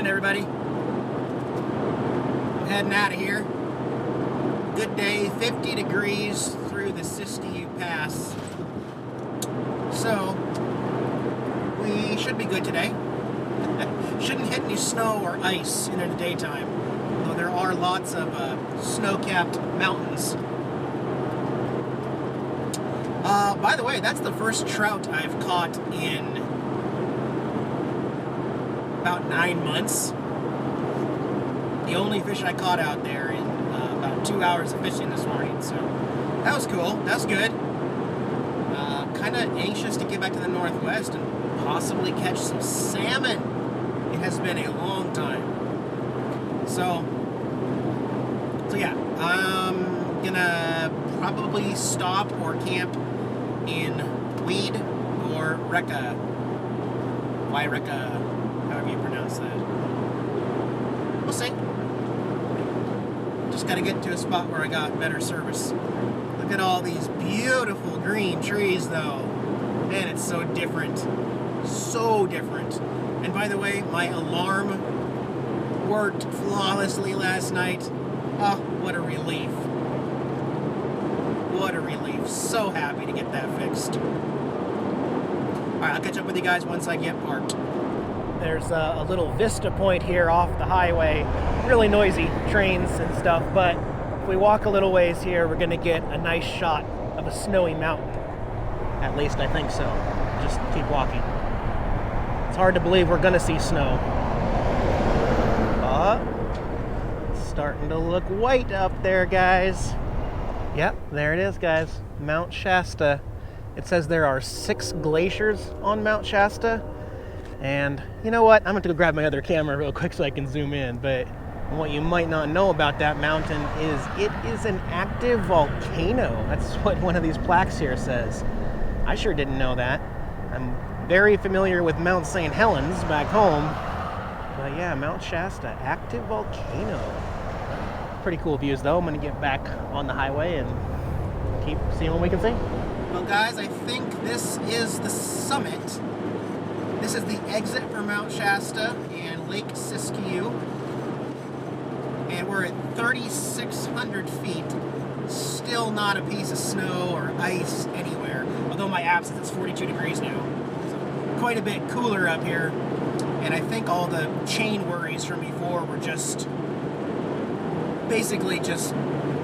Morning, everybody. I'm heading out of here. Good day, 50 degrees through the Feiyu Pass. So, we should be good today. Shouldn't hit any snow or ice in the daytime, though there are lots of snow-capped mountains. By the way, that's the first trout I've caught in about 9 months. The only fish I caught out there in about 2 hours of fishing this morning, so that was cool. That's good. Kind of anxious to get back to the Northwest and possibly catch some salmon. It has been a long time. So yeah, I'm gonna probably stop or camp in Weed or Yreka, however you pronounce that. We'll see. Just gotta get to a spot where I got better service. Look at all these beautiful green trees, though. Man, it's so different. So different. And by the way, my alarm worked flawlessly last night. Oh, what a relief. What a relief. So happy to get that fixed. Alright, I'll catch up with you guys once I get parked. There's a little vista point here off the highway. Really noisy, trains and stuff, but if we walk a little ways here, we're gonna get a nice shot of a snowy mountain. At least I think so. Just keep walking. It's hard to believe we're gonna see snow. It's starting to look white up there, guys. Yep, there it is, guys. Mount Shasta. It says there are 6 glaciers on Mount Shasta. And you know what? I'm going to go grab my other camera real quick so I can zoom in. But what you might not know about that mountain is it is an active volcano. That's what one of these plaques here says. I sure didn't know that. I'm very familiar with Mount St. Helens back home. But yeah, Mount Shasta, active volcano. Pretty cool views though. I'm going to get back on the highway and keep seeing what we can see. Well guys, I think this is the summit. This is the exit for Mount Shasta and Lake Siskiyou. And we're at 3,600 feet. Still not a piece of snow or ice anywhere. Although my app says it's 42 degrees now. So quite a bit cooler up here. And I think all the chain worries from before were just basically just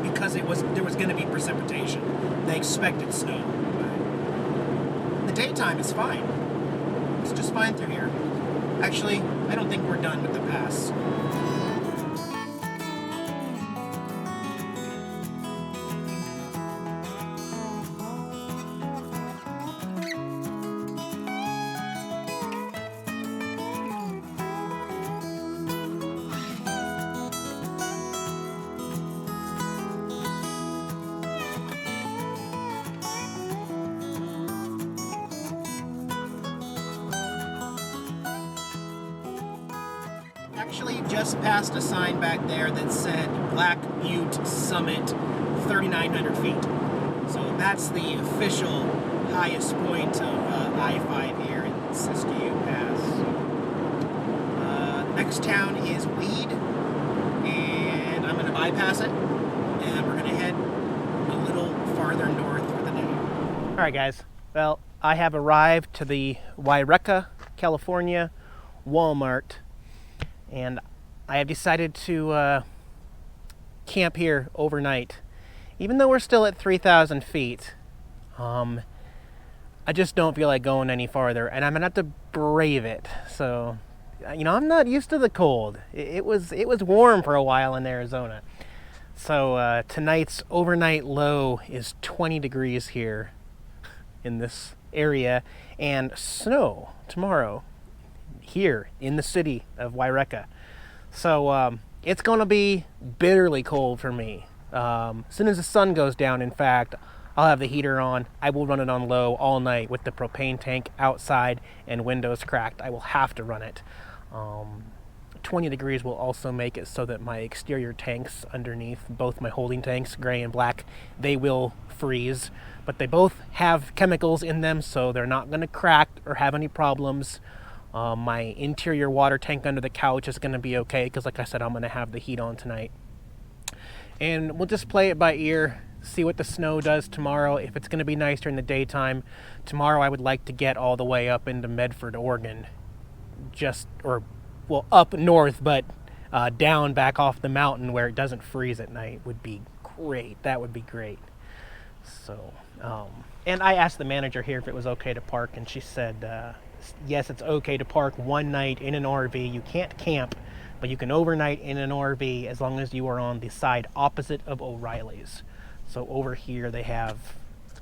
because there was going to be precipitation. They expected snow. But the daytime is fine. It's just fine through here. Actually, I don't think we're done with the pass. Actually just passed a sign back there that said Black Butte Summit 3,900 feet. So that's the official highest point of I-5 here in Siskiyou Pass. Next town is Weed, and I'm going to bypass it, and we're going to head a little farther north for the day. Alright guys, well, I have arrived to the Yreka, California Walmart. And I have decided to camp here overnight. Even though we're still at 3,000 feet, I just don't feel like going any farther, and I'm gonna have to brave it. So, you know, I'm not used to the cold. It was warm for a while in Arizona. So tonight's overnight low is 20 degrees here in this area, and snow tomorrow here in the city of Yreka. So it's going to be bitterly cold for me. As soon as the sun goes down, in fact, I'll have the heater on. I will run it on low all night with the propane tank outside and windows cracked. I will have to run it. 20 degrees will also make it so that my exterior tanks underneath, both my holding tanks, gray and black, they will freeze. But they both have chemicals in them, so they're not going to crack or have any problems. My interior water tank under the couch is going to be okay because, like I said, I'm going to have the heat on tonight. And we'll just play it by ear, see what the snow does tomorrow. If it's going to be nice during the daytime, tomorrow I would like to get all the way up into Medford, Oregon. Up north, but down back off the mountain where it doesn't freeze at night would be great. That would be great. So, and I asked the manager here if it was okay to park, and she said, yes, it's okay to park one night in an RV. You can't camp, but you can overnight in an RV as long as you are on the side opposite of O'Reilly's. So over here they have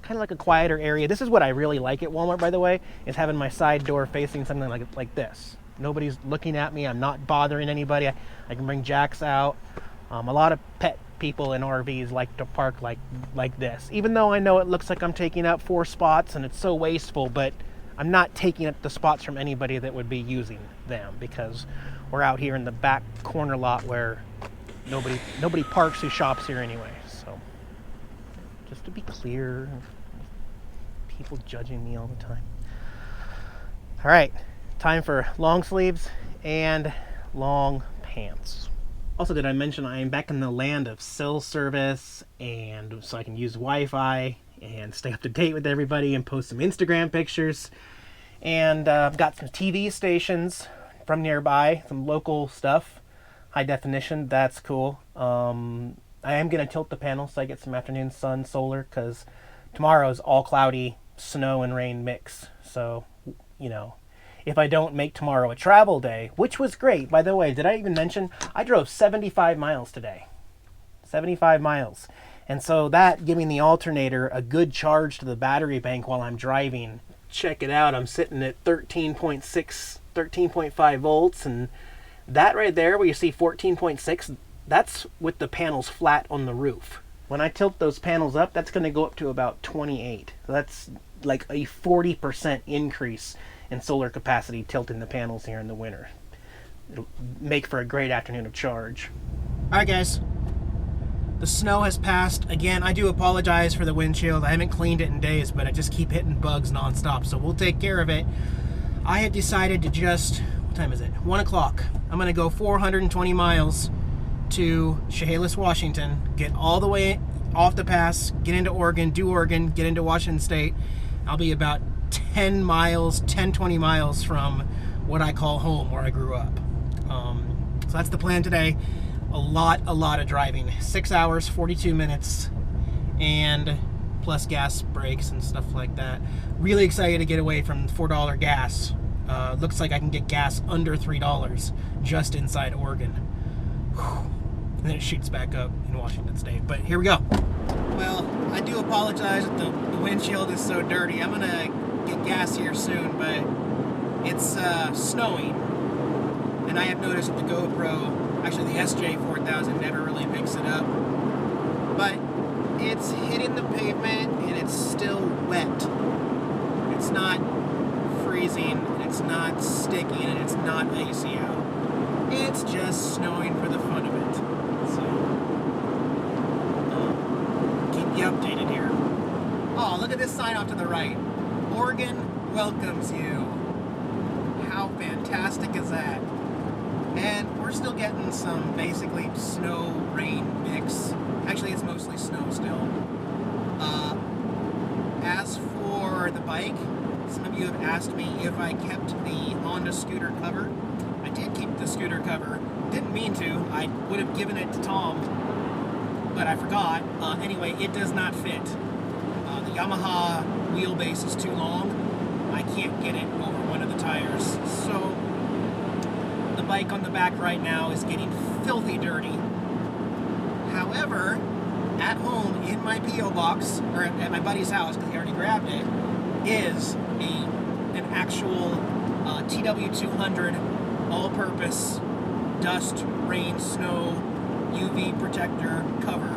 kind of like a quieter area. This is what I really like at Walmart, by the way, is having my side door facing something like this. Nobody's looking at me. I'm not bothering anybody. I can bring Jax out. A lot of pet people in RVs like to park like this. Even though I know it looks like I'm taking up 4 spots and it's so wasteful, but I'm not taking up the spots from anybody that would be using them because we're out here in the back corner lot where nobody parks who shops here anyway. So just to be clear, people judging me all the time. All right. Time for long sleeves and long pants. Also, did I mention I am back in the land of cell service, and so I can use Wi-Fi and stay up to date with everybody and post some Instagram pictures. And I've got some TV stations from nearby, some local stuff, high definition. That's cool. I am going to tilt the panel so I get some afternoon sun solar because tomorrow's all cloudy, snow and rain mix. So, you know, if I don't make tomorrow a travel day, which was great. By the way, did I even mention I drove 75 miles today? 75 miles. And so that giving the alternator a good charge to the battery bank while I'm driving. Check it out. I'm sitting at 13.6, 13.5 volts. And that right there where you see 14.6, that's with the panels flat on the roof. When I tilt those panels up, that's going to go up to about 28. So that's like a 40% increase in solar capacity tilting the panels here in the winter. It'll make for a great afternoon of charge. Alright guys, the snow has passed. Again, I do apologize for the windshield. I haven't cleaned it in days, but I just keep hitting bugs nonstop, so we'll take care of it. I had decided to just, what time is it? 1 o'clock. I'm going to go 420 miles to Chehalis, Washington, get all the way off the pass, get into Oregon, do Oregon, get into Washington State. I'll be about 10 miles, 20 miles from what I call home, where I grew up. So that's the plan today. A lot of driving. 6 hours, 42 minutes, and plus gas breaks and stuff like that. Really excited to get away from $4 gas. Looks like I can get gas under $3 just inside Oregon. Whew. And then it shoots back up in Washington State. But here we go. Well, I do apologize that the windshield is so dirty. I'm gonna get gas here soon, but it's snowing, and I have noticed that the GoPro, actually the SJ4000, never really picks it up, but it's hitting the pavement and it's still wet. It's not freezing, it's not sticky, and it's not icy out. It's just snowing for the fun of it. So keep you updated here. Oh, look at this sign off to the right. Oregon welcomes you. How fantastic is that? And we're still getting some basically snow rain mix. Actually, it's mostly snow still. As for the bike, some of you have asked me if I kept the Honda scooter cover. I did keep the scooter cover. Didn't mean to. I would have given it to Tom, but I forgot. Anyway, it does not fit. The Yamaha wheelbase is too long. I can't get it over one of the tires. So the bike on the back right now is getting filthy dirty. However, at home in my P.O. box, or at my buddy's house, because he already grabbed it, is an actual TW200 all-purpose dust, rain, snow, UV protector cover.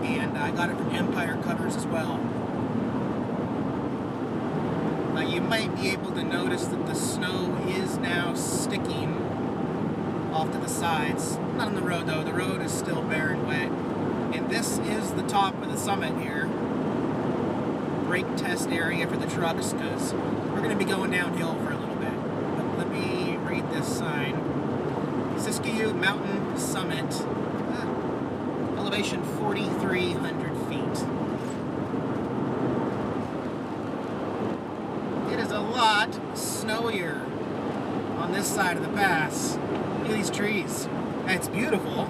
And I got it from Empire Covers as well. You might be able to notice that the snow is now sticking off to the sides. Not on the road though, the road is still bare and wet. And this is the top of the summit here. Brake test area for the trucks, because we're going to be going downhill for a little bit. But this sign. Siskiyou Mountain Summit. Elevation 4,300 feet. It is a lot snowier on this side of the pass. Look at these trees. It's beautiful.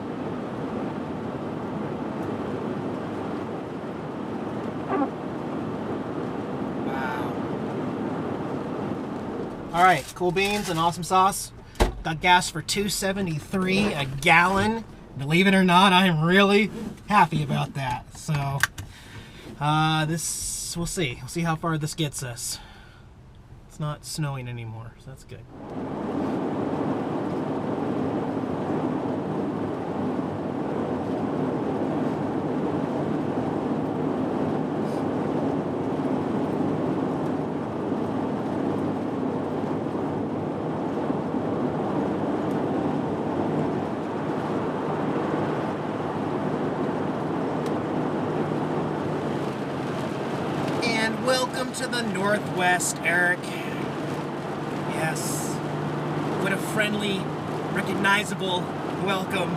Wow. Alright, cool beans and awesome sauce. Got gas for $2.73 a gallon. Believe it or not, I am really happy about that. So, we'll see. We'll see how far this gets us. It's not snowing anymore, so that's good. Welcome to the Northwest, Eric. Yes. What a friendly, recognizable welcome.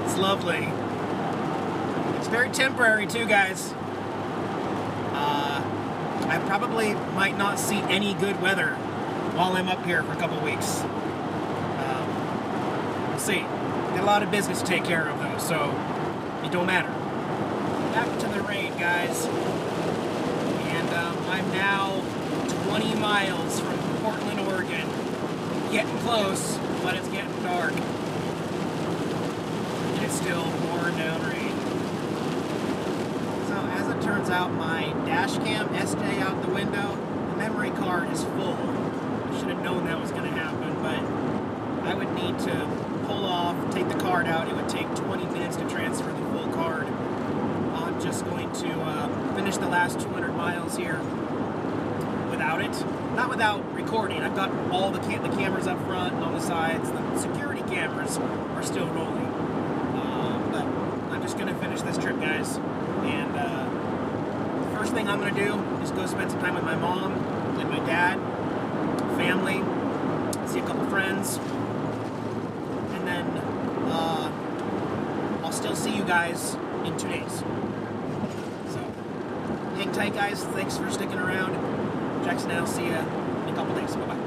It's lovely. It's very temporary too, guys. I probably might not see any good weather while I'm up here for a couple weeks. We'll see. Got a lot of business to take care of though, so it don't matter. Back to the rain, guys. I'm now 20 miles from Portland, Oregon. Getting close, but it's getting dark. And it's still pouring down rain. So as it turns out, my dash cam SJ out the window, the memory card is full. I should have known that was going to happen, but I would need to pull off, take the card out. It would take 20 minutes to transfer the full card. I'm just going to finish the last 200 miles here without it. Not without recording. I've got all the cameras up front and on the sides. The security cameras are still rolling. But I'm just going to finish this trip, guys. And the first thing I'm going to do is go spend some time with my mom and my dad, family, see a couple friends. And then I'll still see you guys in 2 days. Hang tight, guys. Thanks for sticking around. Jackson, I'll see you in a couple days. Bye-bye.